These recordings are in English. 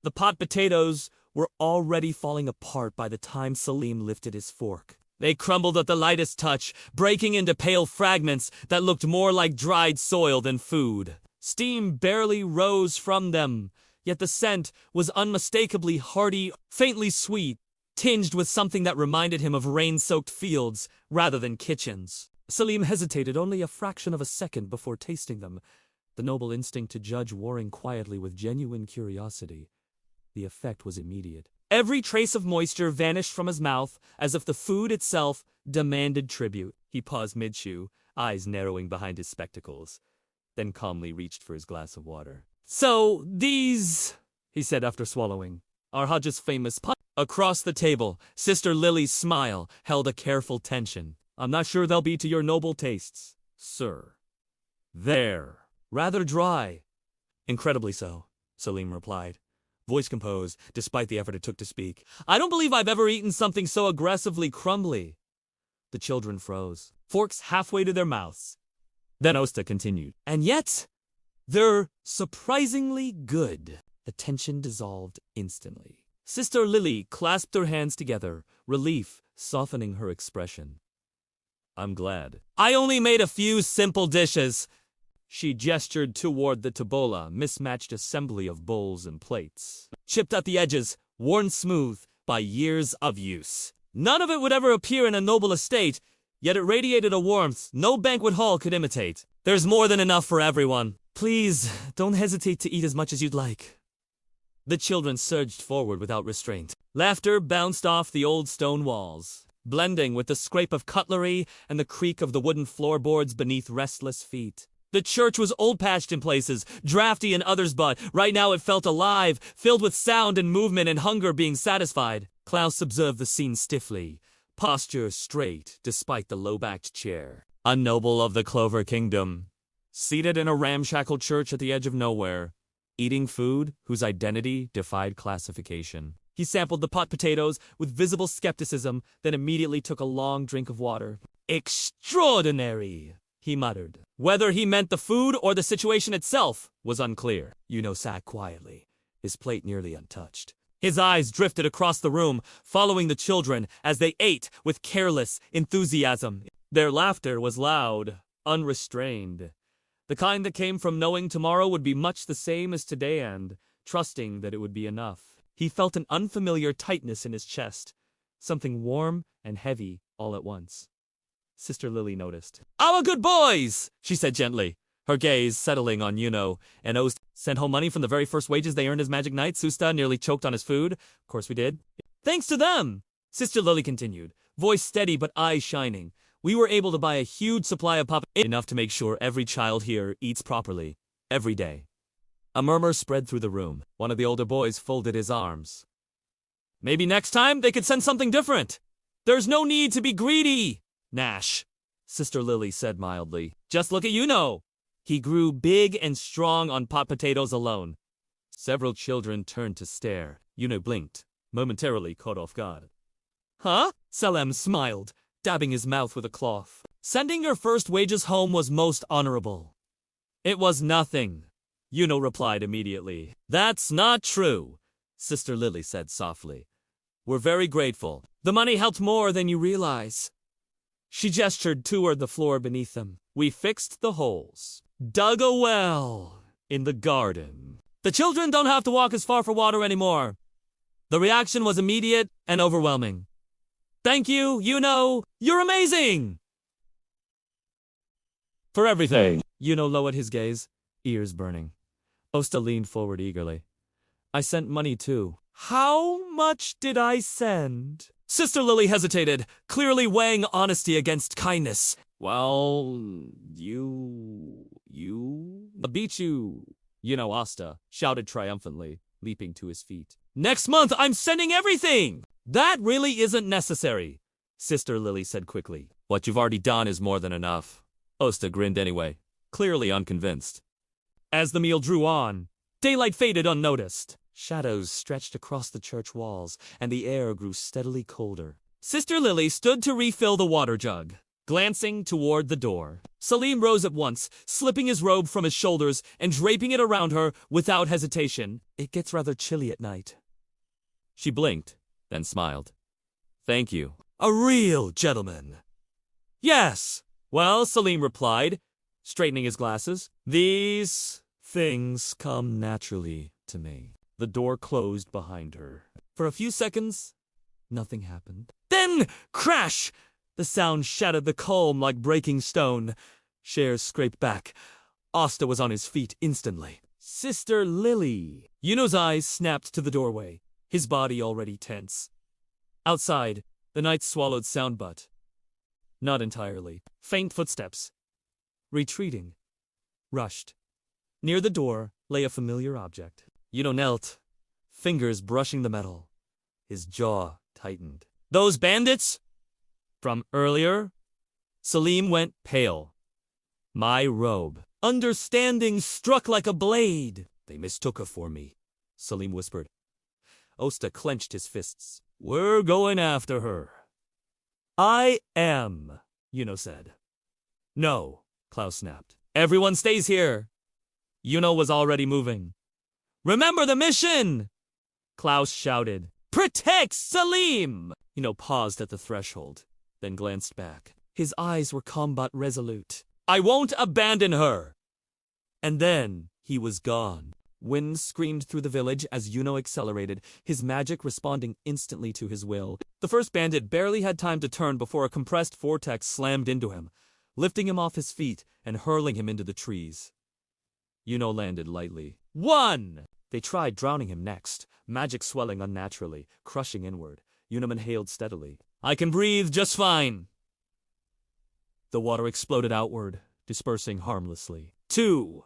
The pot potatoes were already falling apart by the time Salim lifted his fork. They crumbled at the lightest touch, breaking into pale fragments that looked more like dried soil than food. Steam barely rose from them, yet the scent was unmistakably hearty, faintly sweet, tinged with something that reminded him of rain-soaked fields rather than kitchens. Salim hesitated only a fraction of a second before tasting them, the noble instinct to judge warring quietly with genuine curiosity. The effect was immediate. Every trace of moisture vanished from his mouth, as if the food itself demanded tribute. He paused mid-chew, eyes narrowing behind his spectacles, then calmly reached for his glass of water. "So, these," he said after swallowing, "are Hajj's famous pot." Across the table, Sister Lily's smile held a careful tension. "I'm not sure they'll be to your noble tastes, sir. They're rather dry." "Incredibly so," Salim replied, voice composed, despite the effort it took to speak. "I don't believe I've ever eaten something so aggressively crumbly." The children froze, forks halfway to their mouths. Then Osta continued, "And yet, they're surprisingly good." The tension dissolved instantly. Sister Lily clasped her hands together, relief softening her expression. "I'm glad. I only made a few simple dishes." She gestured toward the tabola, mismatched assembly of bowls and plates, chipped at the edges, worn smooth by years of use. None of it would ever appear in a noble estate, yet it radiated a warmth no banquet hall could imitate. "There's more than enough for everyone. Please, don't hesitate to eat as much as you'd like." The children surged forward without restraint. Laughter bounced off the old stone walls, blending with the scrape of cutlery and the creak of the wooden floorboards beneath restless feet. The church was old-patched in places, drafty in others, but right now it felt alive, filled with sound and movement and hunger being satisfied. Klaus observed the scene stiffly, posture straight despite the low-backed chair. A noble of the Clover Kingdom, seated in a ramshackle church at the edge of nowhere, eating food whose identity defied classification. He sampled the pot potatoes with visible skepticism, then immediately took a long drink of water. "Extraordinary!" he muttered. Whether he meant the food or the situation itself was unclear. Yuno sat quietly, his plate nearly untouched. His eyes drifted across the room, following the children as they ate with careless enthusiasm. Their laughter was loud, unrestrained, the kind that came from knowing tomorrow would be much the same as today and trusting that it would be enough. He felt an unfamiliar tightness in his chest, something warm and heavy all at once. Sister Lily noticed. "Our good boys," she said gently, her gaze settling on Yuno. "And Ost sent home money from the very first wages they earned as Magic Knight. Susta nearly choked on his food. Of course we did. Thanks to them," Sister Lily continued, voice steady but eyes shining. "We were able to buy a huge supply of pop, enough to make sure every child here eats properly, every day." A murmur spread through the room. One of the older boys folded his arms. "Maybe next time they could send something different. There's no need to be greedy." "Nash," Sister Lily said mildly. "Just look at Yuno. He grew big and strong on pot potatoes alone." Several children turned to stare. Yuno blinked, momentarily caught off guard. "Huh?" Salem smiled, dabbing his mouth with a cloth. "Sending your first wages home was most honorable." "It was nothing," Yuno replied immediately. "That's not true," Sister Lily said softly. "We're very grateful. The money helped more than you realize." She gestured toward the floor beneath them. "We fixed the holes, dug a well in the garden. The children don't have to walk as far for water anymore." The reaction was immediate and overwhelming. "Thank you, Yuno. You're amazing!" "For everything." Yuno lowered his gaze, ears burning. Osta leaned forward eagerly. "I sent money too." "How much did I send?" Sister Lily hesitated, clearly weighing honesty against kindness. "Well, you beat you," Osta shouted triumphantly, leaping to his feet. "Next month I'm sending everything!" "That really isn't necessary," Sister Lily said quickly. "What you've already done is more than enough." Osta grinned anyway, clearly unconvinced. As the meal drew on, daylight faded unnoticed. Shadows stretched across the church walls, and the air grew steadily colder. Sister Lily stood to refill the water jug, glancing toward the door. Salim rose at once, slipping his robe from his shoulders and draping it around her without hesitation. It gets rather chilly at night. She blinked, then smiled. Thank you. A real gentleman. Yes. Well, Salim replied, straightening his glasses. These things come naturally to me. The door closed behind her. For a few seconds, nothing happened. Then, crash! The sound shattered the calm like breaking stone. Chairs scraped back. Asta was on his feet instantly. Sister Lily. Yuno's eyes snapped to the doorway, his body already tense. Outside, the night swallowed sound but not entirely. Faint footsteps. Retreating. Rushed. Near the door lay a familiar object. Yuno knelt, fingers brushing the metal. His jaw tightened. Those bandits? From earlier? Salim went pale. My robe. Understanding struck like a blade. They mistook her for me, Salim whispered. Osta clenched his fists. We're going after her. I am, Yuno said. No, Klaus snapped. Everyone stays here. Yuno was already moving. Remember the mission! Klaus shouted. Protect Salim! Yuno paused at the threshold, then glanced back. His eyes were calm but resolute. I won't abandon her! And then he was gone. Wind screamed through the village as Yuno accelerated, his magic responding instantly to his will. The first bandit barely had time to turn before a compressed vortex slammed into him, lifting him off his feet and hurling him into the trees. Yuno landed lightly. One! They tried drowning him next, magic swelling unnaturally, crushing inward. Yuno inhaled steadily. I can breathe just fine. The water exploded outward, dispersing harmlessly. Two!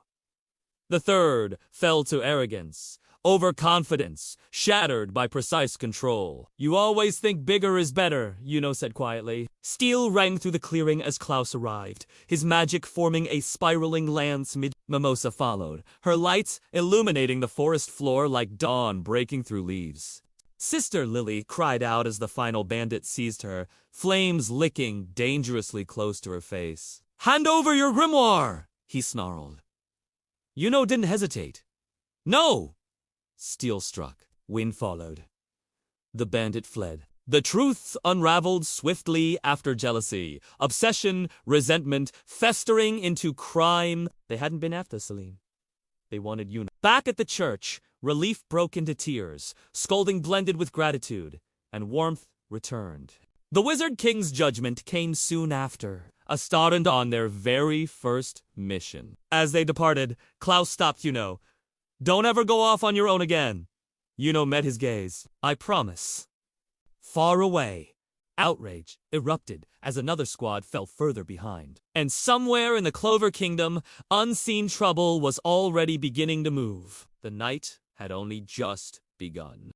The third fell to arrogance, overconfidence, shattered by precise control. You always think bigger is better, Yuno said quietly. Steel rang through the clearing as Klaus arrived, his magic forming a spiraling lance Mimosa followed, her lights illuminating the forest floor like dawn breaking through leaves. Sister Lily cried out as the final bandit seized her, flames licking dangerously close to her face. Hand over your grimoire, he snarled. Yuno didn't hesitate. No! Steel struck. Wind followed. The bandit fled. The truths unraveled swiftly after jealousy, obsession, resentment, festering into crime. They hadn't been after Salim. They wanted Yuno. Back at the church, relief broke into tears, scolding blended with gratitude, and warmth returned. The Wizard King's judgment came soon after, a start on their very first mission. As they departed, Klaus stopped Yuno. Don't ever go off on your own again. Yuno met his gaze. I promise. Far away, outrage erupted as another squad fell further behind. And somewhere in the Clover Kingdom, unseen trouble was already beginning to move. The night had only just begun.